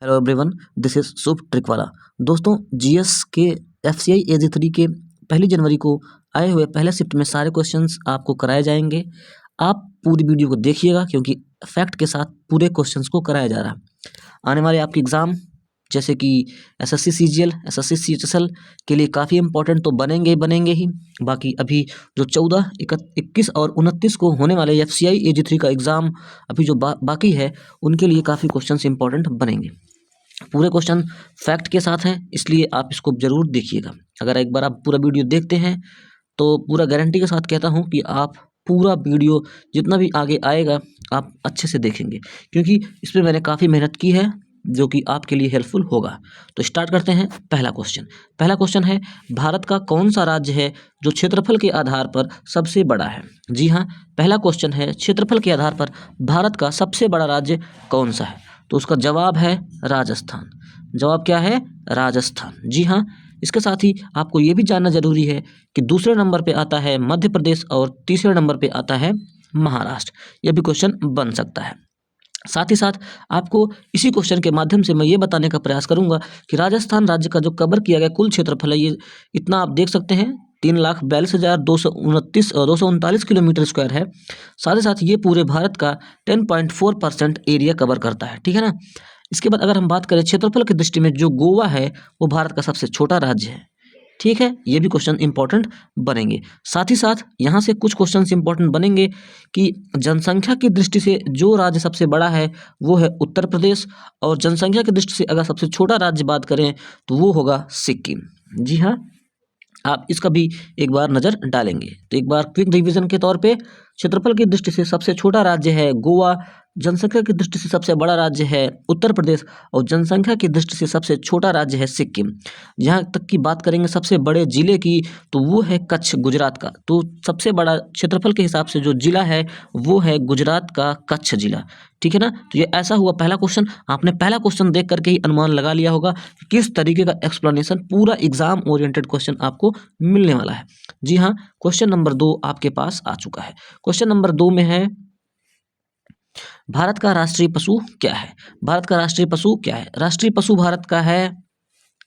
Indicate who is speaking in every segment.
Speaker 1: Hello everyone, this is शुभ ट्रिकवाला। दोस्तों, GS के FCI AG3 के 1 जनवरी को आए हुए पहले शिफ्ट में सारे क्वेश्चंस आपको कराए जाएंगे। आप पूरी वीडियो को देखिएगा क्योंकि फैक्ट के साथ पूरे क्वेश्चंस को कराया जा रहा है। आने वाले आपके एग्ज़ाम जैसे कि एसएससी सीजीएल, एसएससी सीएचएसएल के लिए काफ़ी इंपॉर्टेंट तो बनेंगे ही। बाकी अभी जो 14, 21 और 29 को होने वाले एफसीआई AG3 का एग्ज़ाम अभी जो बाकी है, उनके लिए काफ़ी क्वेश्चंस इंपॉर्टेंट बनेंगे। पूरे क्वेश्चन फैक्ट के साथ हैं, इसलिए आप इसको ज़रूर देखिएगा। अगर एक बार आप पूरा वीडियो देखते हैं तो पूरा गारंटी के साथ कहता हूं कि आप पूरा वीडियो जितना भी आगे आएगा आप अच्छे से देखेंगे, क्योंकि इस पर मैंने काफ़ी मेहनत की है जो कि आपके लिए हेल्पफुल होगा। तो स्टार्ट करते हैं। पहला क्वेश्चन है, भारत का कौन सा राज्य है जो क्षेत्रफल के आधार पर सबसे बड़ा है? जी हाँ, पहला क्वेश्चन है, क्षेत्रफल के आधार पर भारत का सबसे बड़ा राज्य कौन सा है? तो उसका जवाब है राजस्थान। जवाब क्या है? राजस्थान। जी हाँ। इसके साथ ही आपको ये भी जानना जरूरी है कि दूसरे नंबर पे आता है मध्य प्रदेश और तीसरे नंबर पे आता है महाराष्ट्र। यह भी क्वेश्चन बन सकता है। साथ ही साथ आपको इसी क्वेश्चन के माध्यम से मैं ये बताने का प्रयास करूंगा कि राजस्थान राज्य का जो कवर किया गया कुल क्षेत्रफल है, ये इतना आप देख सकते हैं, 3,42,239 किलोमीटर स्क्वायर है। साथ ही साथ ये पूरे भारत का 10.4% एरिया कवर करता है। ठीक है ना। इसके बाद अगर हम बात करें क्षेत्रफल की दृष्टि में, जो गोवा है वो भारत का सबसे छोटा राज्य है। ठीक है, ये भी क्वेश्चन इंपॉर्टेंट बनेंगे। साथ ही साथ यहाँ से कुछ क्वेश्चन इंपॉर्टेंट बनेंगे कि जनसंख्या की दृष्टि से जो राज्य सबसे बड़ा है वो है उत्तर प्रदेश, और जनसंख्या की दृष्टि से अगर सबसे छोटा राज्य बात करें तो वो होगा सिक्किम। जी हाँ, आप इसका भी एक बार नज़र डालेंगे। तो एक बार क्विक रिवीजन के तौर पे, क्षेत्रफल की दृष्टि से सबसे छोटा राज्य है गोवा, जनसंख्या की दृष्टि से सबसे बड़ा राज्य है उत्तर प्रदेश, और जनसंख्या की दृष्टि से सबसे छोटा राज्य है सिक्किम। जहाँ तक की बात करेंगे सबसे बड़े जिले की, तो वो है कच्छ, गुजरात का। तो सबसे बड़ा क्षेत्रफल के हिसाब से जो जिला है वो है गुजरात का कच्छ जिला। ठीक है ना। तो ये ऐसा हुआ पहला क्वेश्चन। आपने पहला क्वेश्चन देख करके ही अनुमान लगा लिया होगा कि किस तरीके का एक्सप्लेनेशन, पूरा एग्जाम ओरिएंटेड क्वेश्चन आपको मिलने वाला है। जी हाँ, क्वेश्चन नंबर 2 आपके पास आ चुका है। क्वेश्चन नंबर 2 में है, भारत का राष्ट्रीय पशु क्या है? भारत का राष्ट्रीय पशु क्या है? राष्ट्रीय पशु भारत का है,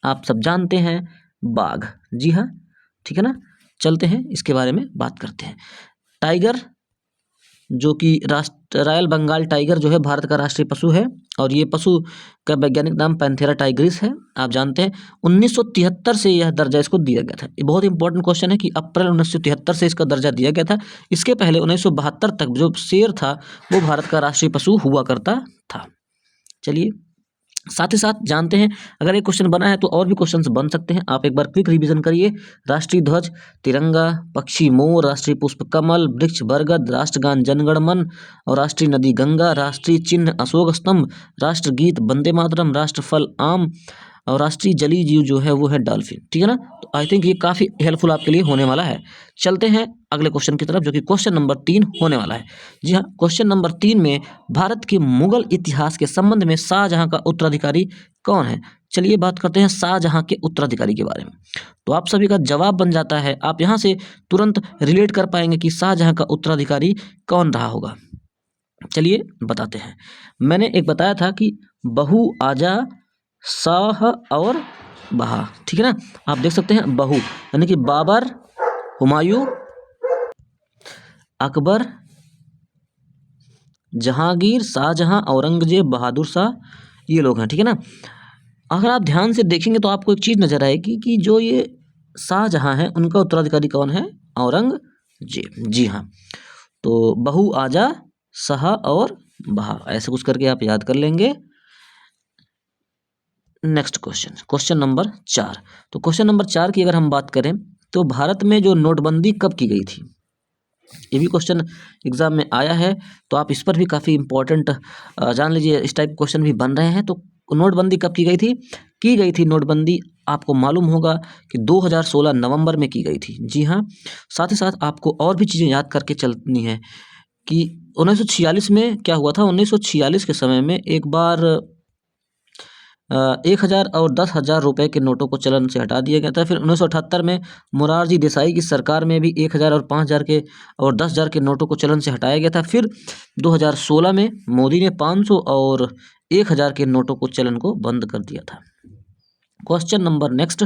Speaker 1: आप सब जानते हैं, बाघ। जी हाँ, ठीक है ना। चलते हैं इसके बारे में बात करते हैं। टाइगर, जो कि रॉयल बंगाल टाइगर जो है भारत का राष्ट्रीय पशु है, और ये पशु का वैज्ञानिक नाम पैंथेरा टाइग्रिस है। आप जानते हैं 1973 से यह दर्जा इसको दिया गया था। ये बहुत इंपॉर्टेंट क्वेश्चन है कि अप्रैल 1973 से इसका दर्जा दिया गया था। इसके पहले 1972 तक जो शेर था वो भारत का राष्ट्रीय पशु हुआ करता था। चलिए, साथ ही साथ जानते हैं, अगर एक क्वेश्चन बना है तो और भी क्वेश्चंस बन सकते हैं। आप एक बार क्विक रिवीजन करिए। राष्ट्रीय ध्वज तिरंगा, पक्षी मोर, राष्ट्रीय पुष्प कमल, वृक्ष बरगद, राष्ट्रगान जनगण मन, और राष्ट्रीय नदी गंगा, राष्ट्रीय चिन्ह अशोक स्तंभ, राष्ट्रगीत वंदे मातरम, राष्ट्रफल आम, और राष्ट्रीय जलीय जीव जो है वो है डॉल्फिन। ठीक है ना। तो आई थिंक ये काफ़ी हेल्पफुल आपके लिए होने वाला है। चलते हैं अगले क्वेश्चन की तरफ, जो कि क्वेश्चन नंबर 3 होने वाला है। जी हाँ, क्वेश्चन नंबर 3 में, भारत के मुगल इतिहास के संबंध में शाहजहां का उत्तराधिकारी कौन है? चलिए बात करते हैं शाहजहां के उत्तराधिकारी के बारे में। तो आप सभी का जवाब बन जाता है, आप यहाँ से तुरंत रिलेट कर पाएंगे कि शाहजहां का उत्तराधिकारी कौन रहा होगा। चलिए बताते हैं। मैंने एक बताया था कि बहू आजा, शाह और बहा। ठीक है ना। आप देख सकते हैं बहू यानी कि बाबर, हुमायूं, अकबर, जहांगीर, शाहजहां, औरंगजेब, बहादुर शाह, ये लोग हैं। ठीक है ना। अगर आप ध्यान से देखेंगे तो आपको एक चीज़ नजर आएगी कि जो ये शाहजहां हैं उनका उत्तराधिकारी कौन है? औरंगजेब। जी हाँ। तो बहू आजा, शाह और बहा, ऐसे कुछ करके आप याद कर लेंगे। Next question, question number 4। तो क्वेश्चन नंबर 4 की अगर हम बात करें तो भारत में जो नोटबंदी कब की गई थी? ये भी क्वेश्चन एग्जाम में आया है, तो आप इस पर भी काफ़ी इंपॉर्टेंट जान लीजिए। इस टाइप क्वेश्चन भी बन रहे हैं। तो नोटबंदी कब की गई थी? की गई थी नोटबंदी, आपको मालूम होगा कि 2016 नवंबर में की गई थी। जी हाँ। साथ ही साथ आपको और भी चीज़ें याद करके चलनी है कि 1946 में क्या हुआ था। 1946 के समय में एक बार 1000 और 10,000 रुपए के नोटों को चलन से हटा दिया गया था। फिर 1978 में मोरारजी देसाई की सरकार में भी 1000 और 5000 के और 10,000 के नोटों को चलन से हटाया गया था। फिर 2016 में मोदी ने 500 और 1000 के नोटों को चलन को बंद कर दिया था। क्वेश्चन नंबर नेक्स्ट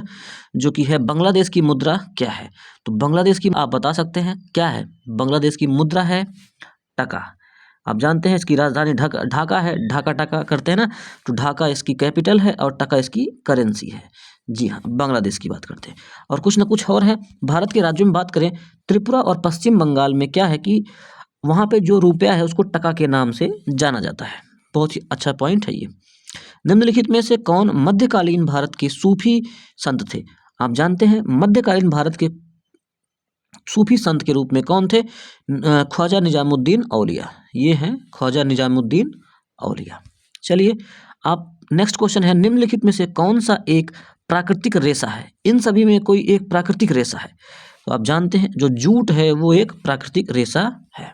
Speaker 1: जो कि है बांग्लादेश की मुद्रा क्या है? तो बांग्लादेश की आप बता सकते हैं क्या है? बांग्लादेश की मुद्रा है टका। आप जानते हैं इसकी राजधानी ढाका है, ढाका टाका करते हैं ना, तो ढाका इसकी कैपिटल है और टका इसकी करेंसी है। जी हाँ, बांग्लादेश की बात करते हैं। और कुछ ना कुछ और है, भारत के राज्यों में बात करें, त्रिपुरा और पश्चिम बंगाल में क्या है कि वहाँ पे जो रुपया है उसको टका के नाम से जाना जाता है। बहुत ही अच्छा पॉइंट है ये। निम्नलिखित में से कौन मध्यकालीन भारत के सूफी संत थे? आप जानते हैं मध्यकालीन भारत के सूफी संत के रूप में कौन थे? ख्वाजा निजामुद्दीन औलिया। ये हैं ख्वाजा निजामुद्दीन औलिया। चलिए, आप नेक्स्ट क्वेश्चन है, निम्नलिखित में से कौन सा एक प्राकृतिक रेशा है? इन सभी में कोई एक प्राकृतिक रेशा है? तो आप जानते हैं जो जूट है वो एक प्राकृतिक रेशा है।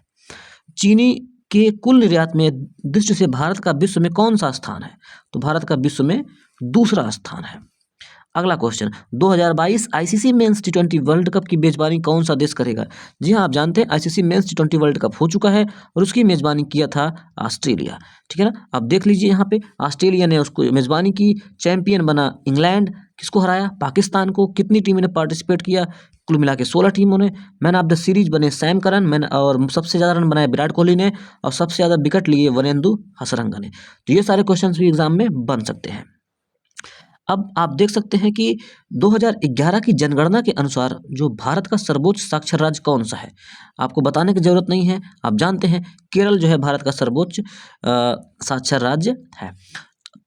Speaker 1: चीनी के कुल निर्यात में दृष्टि से भारत का विश्व में कौन सा स्थान है? तो भारत का विश्व में दूसरा स्थान है। अगला क्वेश्चन, 2022 आईसीसी मेंस टी20 वर्ल्ड कप की मेजबानी कौन सा देश करेगा? जी हाँ, आप जानते हैं आईसीसी मेंस टी20 वर्ल्ड कप हो चुका है और उसकी मेजबानी किया था ऑस्ट्रेलिया। ठीक है ना, आप देख लीजिए यहाँ पे ऑस्ट्रेलिया ने उसको मेजबानी की, चैंपियन बना इंग्लैंड, किसको हराया? पाकिस्तान को। कितनी टीमों ने पार्टिसिपेट किया? कुल मिला के 16 टीमों ने। मैन ऑफ द सीरीज बने सैम करन, मैन और सबसे ज़्यादा रन बनाए विराट कोहली ने और सबसे ज़्यादा विकेट लिए वरेंदु हसरंगा ने। तो ये सारे क्वेश्चन भी एग्जाम में बन सकते हैं। अब आप देख सकते हैं कि 2011 की जनगणना के अनुसार जो भारत का सर्वोच्च साक्षर राज्य कौन सा है? आपको बताने की जरूरत नहीं है, आप जानते हैं केरल जो है भारत का सर्वोच्च साक्षर राज्य है।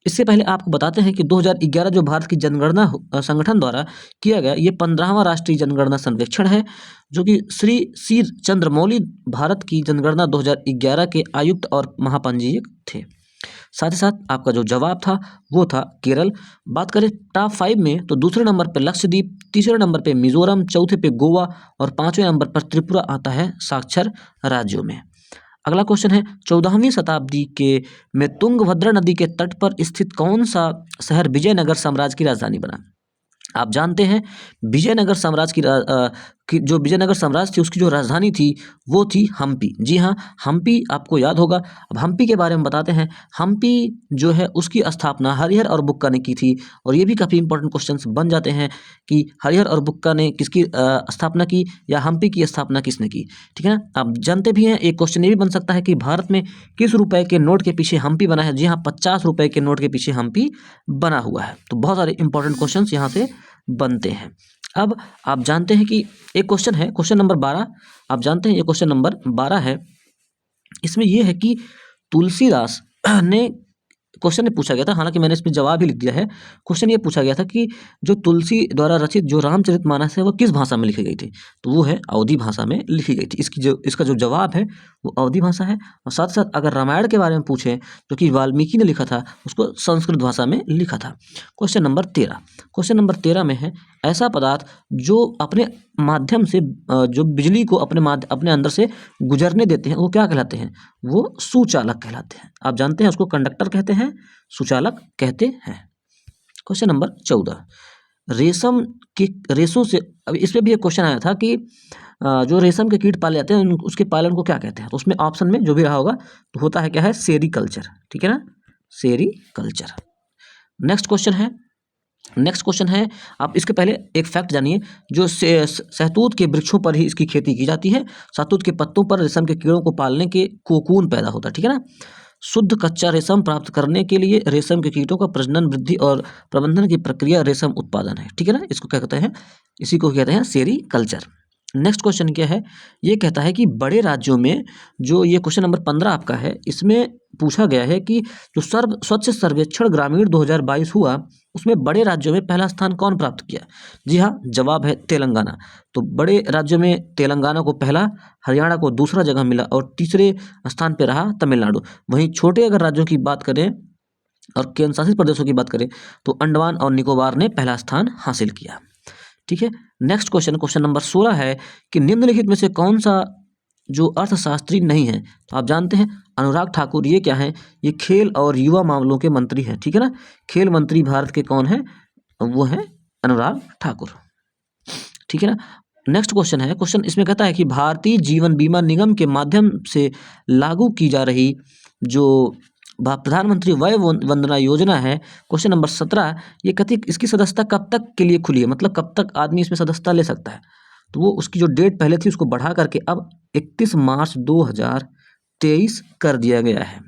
Speaker 1: इससे पहले आपको बताते हैं कि 2011 जो भारत की जनगणना संगठन द्वारा किया गया, ये 15वां राष्ट्रीय जनगणना सर्वेक्षण है, जो कि श्री सी चंद्रमौली भारत की जनगणना 2011 के आयुक्त और महापंजीयक थे। साथ ही साथ आपका जो जवाब था वो था केरल। बात करें टॉप 5 में, तो दूसरे नंबर पर लक्षद्वीप, तीसरे नंबर पे मिजोरम, चौथे पे गोवा और 5वें नंबर पर त्रिपुरा आता है साक्षर राज्यों में। अगला क्वेश्चन है, 14वीं शताब्दी के में तुंगभद्रा नदी के तट पर स्थित कौन सा शहर विजयनगर साम्राज्य की राजधानी बना? आप जानते हैं विजयनगर साम्राज्य की जो विजयनगर साम्राज्य थी उसकी जो राजधानी थी वो थी हम्पी। जी हाँ, हम्पी आपको याद होगा। अब हम्पी के बारे में बताते हैं। हम्पी जो है उसकी स्थापना हरिहर और बुक्का ने की थी और ये भी काफ़ी इंपॉर्टेंट क्वेश्चंस बन जाते हैं कि हरिहर और बुक्का ने किसकी स्थापना की या हम्पी की स्थापना किसने की। ठीक है ना, आप जानते भी हैं। एक क्वेश्चन ये भी बन सकता है कि भारत में किस रुपए के नोट के पीछे हम्पी बना है? जी हाँ, 50 रुपए के नोट के पीछे हम्पी बना हुआ है। तो बहुत सारे इंपॉर्टेंट क्वेश्चंस यहाँ से बनते हैं। अब आप जानते हैं कि एक क्वेश्चन है, क्वेश्चन नंबर 12। आप जानते हैं ये क्वेश्चन नंबर 12 है। इसमें यह है कि तुलसीदास ने क्वेश्चन ने पूछा गया था, हालांकि मैंने इसमें जवाब ही लिख दिया है। क्वेश्चन ये पूछा गया था कि जो तुलसी द्वारा रचित जो रामचरितमानस है वो किस भाषा में लिखी गई थी? तो वो है अवधी भाषा में लिखी गई थी। इसका जो जवाब है वो अवधी भाषा है। और साथ साथ अगर रामायण के बारे में पूछें जो कि वाल्मीकि ने लिखा था उसको संस्कृत भाषा में लिखा था। क्वेश्चन नंबर 13, क्वेश्चन नंबर 13 में है, ऐसा पदार्थ जो अपने माध्यम से जो बिजली को अपने अंदर से गुजरने देते हैं वो क्या कहलाते हैं? वो सुचालक कहलाते हैं। आप जानते हैं उसको कंडक्टर कहते हैं, सुचालक कहते हैं। क्वेश्चन नंबर 14, रेशम के रेशों से, अब इसमें भी एक क्वेश्चन आया था कि जो रेशम के कीट पाले जाते हैं उसके पालन को क्या कहते हैं? तो उसमें ऑप्शन में जो भी रहा होगा तो होता है क्या है? सेरीकल्चर। ठीक है ना, सेरीकल्चर। नेक्स्ट क्वेश्चन है, आप इसके पहले एक फैक्ट जानिए। जो सहतूत के वृक्षों पर ही इसकी खेती की जाती है। सहतूत के पत्तों पर रेशम के कीड़ों को पालने के कोकून पैदा होता है। ठीक है ना, शुद्ध कच्चा रेशम प्राप्त करने के लिए रेशम के कीटों का प्रजनन, वृद्धि और प्रबंधन की प्रक्रिया रेशम उत्पादन है। ठीक है ना, इसको क्या कहते हैं? इसी को कहते हैं सेरीकल्चर। नेक्स्ट क्वेश्चन क्या है? ये कहता है कि बड़े राज्यों में, जो ये क्वेश्चन नंबर 15 आपका है, इसमें पूछा गया है कि जो स्वच्छ सर्वेक्षण ग्रामीण 2022 हुआ उसमें बड़े राज्यों में पहला स्थान कौन प्राप्त किया? जी हाँ, जवाब है तेलंगाना। तो बड़े राज्यों में तेलंगाना को पहला, हरियाणा को दूसरा जगह मिला और तीसरे स्थान पर रहा तमिलनाडु। वहीं छोटे अगर राज्यों की बात करें और केंद्र शासित प्रदेशों की बात करें तो अंडमान और निकोबार ने पहला स्थान हासिल किया। ठीक है, नेक्स्ट क्वेश्चन नंबर 16 है कि निम्नलिखित में से कौन सा जो अर्थशास्त्री नहीं है? तो आप जानते हैं अनुराग ठाकुर। ये क्या है? ये खेल और युवा मामलों के मंत्री हैं। ठीक है ना, खेल मंत्री भारत के कौन है? वो है अनुराग ठाकुर। ठीक है ना, नेक्स्ट क्वेश्चन है, क्वेश्चन इसमें कहता है कि भारतीय जीवन बीमा निगम के माध्यम से लागू की जा रही जो प्रधानमंत्री वय वंदना योजना है, क्वेश्चन नंबर 17, ये कथी इसकी सदस्यता कब तक के लिए खुली है, मतलब कब तक आदमी इसमें सदस्यता ले सकता है। तो वो उसकी जो डेट पहले थी उसको बढ़ा करके अब 31 मार्च 2023 कर दिया गया है।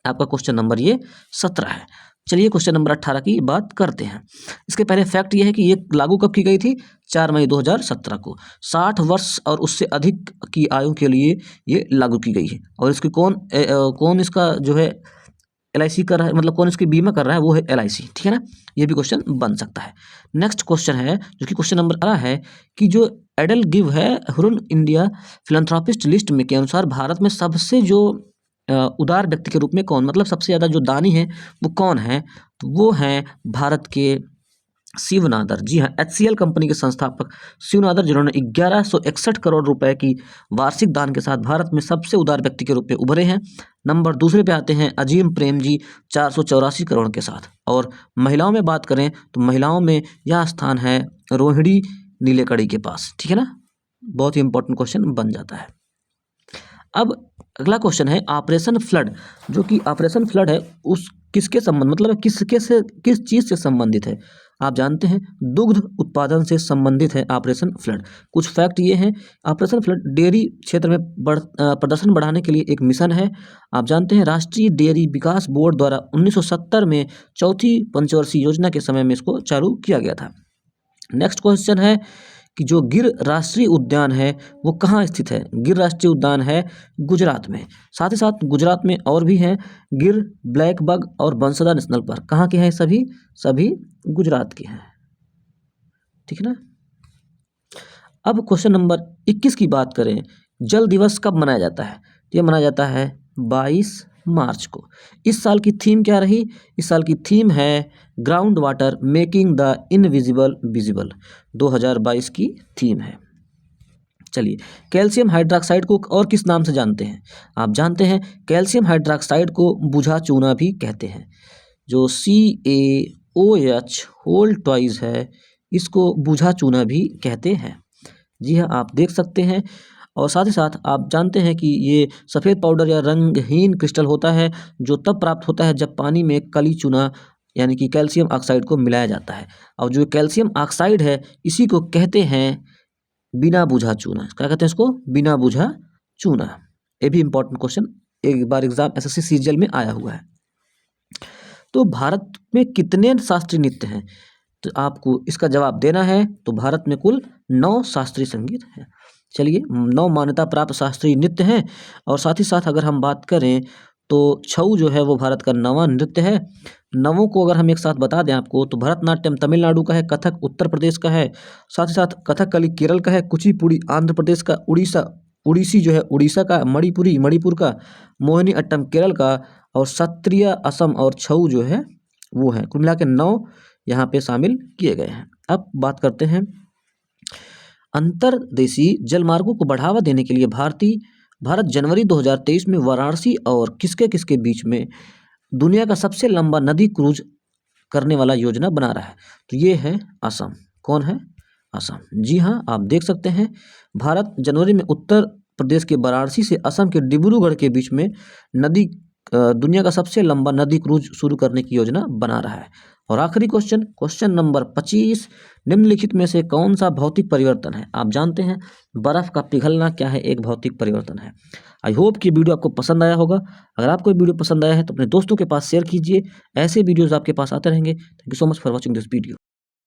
Speaker 1: आपका क्वेश्चन नंबर ये 17 है। चलिए क्वेश्चन नंबर 18 की बात करते हैं। इसके पहले फैक्ट ये है कि ये लागू कब की गई थी, 4 मई 2017 को। 60 वर्ष और उससे अधिक की आयु के लिए ये लागू की गई है। और इसकी कौन इसका जो है LIC कर रहा है, मतलब कौन इसकी बीमा कर रहा है, वो है LIC, ठीक है ना। ये भी क्वेश्चन बन सकता है। नेक्स्ट क्वेश्चन है जो कि क्वेश्चन नंबर 18 है कि जो एडल गिव है हुरुन इंडिया फिलैंथ्रोपिस्ट लिस्ट में के अनुसार भारत में सबसे जो उदार व्यक्ति के रूप में कौन, मतलब सबसे ज़्यादा जो दानी है वो कौन है, तो वो हैं भारत के शिव नादर। जी हाँ, HCL कंपनी के संस्थापक शिव नादर, जिन्होंने 1161 करोड़ रुपए की वार्षिक दान के साथ भारत में सबसे उदार व्यक्ति के रूप में उभरे हैं। नंबर दूसरे पे आते हैं अजीम प्रेम जी 484 करोड़ के साथ। और महिलाओं में बात करें तो महिलाओं में यह स्थान है रोहिणी नीलेकणी के पास, ठीक है ना। बहुत ही इंपॉर्टेंट क्वेश्चन बन जाता है। अब अगला क्वेश्चन है ऑपरेशन फ्लड, जो कि ऑपरेशन फ्लड है उस किसके संबंध, मतलब किस चीज़ से संबंधित है। आप जानते हैं दुग्ध उत्पादन से संबंधित है ऑपरेशन फ्लड। कुछ फैक्ट ये हैं, ऑपरेशन फ्लड डेयरी क्षेत्र में प्रदर्शन बढ़ाने के लिए एक मिशन है। आप जानते हैं राष्ट्रीय डेयरी विकास बोर्ड द्वारा 1970 में चौथी पंचवर्षीय योजना के समय में इसको चालू किया गया था। नेक्स्ट क्वेश्चन है कि जो गिर राष्ट्रीय उद्यान है वो कहाँ स्थित है। गिर राष्ट्रीय उद्यान है गुजरात में। साथ ही साथ गुजरात में और भी हैं गिर, ब्लैक बग और बंसदा नेशनल पार्क। कहाँ के हैं सभी गुजरात के हैं, ठीक है ना। अब क्वेश्चन नंबर 21 की बात करें, जल दिवस कब मनाया जाता है। ये मनाया जाता है 22 मार्च को। इस साल की थीम क्या रही, इस साल की थीम है ground water making the invisible visible, 2022 की थीम है। चलिए कैल्शियम हाइड्रोक्साइड को और किस नाम से जानते हैं। आप जानते हैं कैल्शियम हाइड्रोक्साइड को बुझा चूना भी कहते हैं। जो CaOH होल ट्वाइस है इसको बुझा चूना भी कहते हैं। जी हाँ, आप देख सकते हैं। और साथ ही साथ आप जानते हैं कि ये सफ़ेद पाउडर या रंगहीन क्रिस्टल होता है जो तब प्राप्त होता है जब पानी में कली चूना यानी कि कैल्शियम ऑक्साइड को मिलाया जाता है। और जो कैल्शियम ऑक्साइड है इसी को कहते हैं बिना बुझा चूना। क्या कहते हैं इसको, बिना बुझा चूना। ये भी इंपॉर्टेंट क्वेश्चन एक बार एग्जाम SSC सीजीएल में आया हुआ है। तो भारत में कितने शास्त्रीय नृत्य हैं, तो आपको इसका जवाब देना है। तो भारत में कुल 9 शास्त्रीय संगीत हैं। चलिए 9 मान्यता प्राप्त शास्त्रीय नृत्य हैं। और साथ ही साथ अगर हम बात करें तो छऊ जो है वो भारत का 9वां नृत्य है। 9 को अगर हम एक साथ बता दें आपको तो भरतनाट्यम तमिलनाडु का है, कथक उत्तर प्रदेश का है, साथ ही साथ कथकली केरल का है, कुचिपुड़ी आंध्र प्रदेश का, उड़ीसी जो है उड़ीसा का, मणिपुर का, मोहिनी अट्टम केरल का, और सत्रिय असम और छऊ जो है वो है। कुल मिला के 9 यहाँ पे शामिल किए गए हैं। अब बात करते हैं अंतर्देशीय जलमार्गों को बढ़ावा देने के लिए भारत जनवरी 2023 में वाराणसी और किसके बीच में दुनिया का सबसे लंबा नदी क्रूज करने वाला योजना बना रहा है। तो ये है असम। कौन है, असम। जी हाँ, आप देख सकते हैं भारत जनवरी में उत्तर प्रदेश के वाराणसी से असम के डिब्रूगढ़ के बीच में दुनिया का सबसे लंबा नदी क्रूज शुरू करने की योजना बना रहा है। और आखिरी क्वेश्चन नंबर 25, निम्नलिखित में से कौन सा भौतिक परिवर्तन है। आप जानते हैं बर्फ का पिघलना क्या है, एक भौतिक परिवर्तन है। आई होप कि वीडियो आपको पसंद आया होगा। अगर आपको वीडियो पसंद आया है तो अपने दोस्तों के पास शेयर कीजिए। ऐसे वीडियोस आपके पास आते रहेंगे। Thank you so much for watching this video.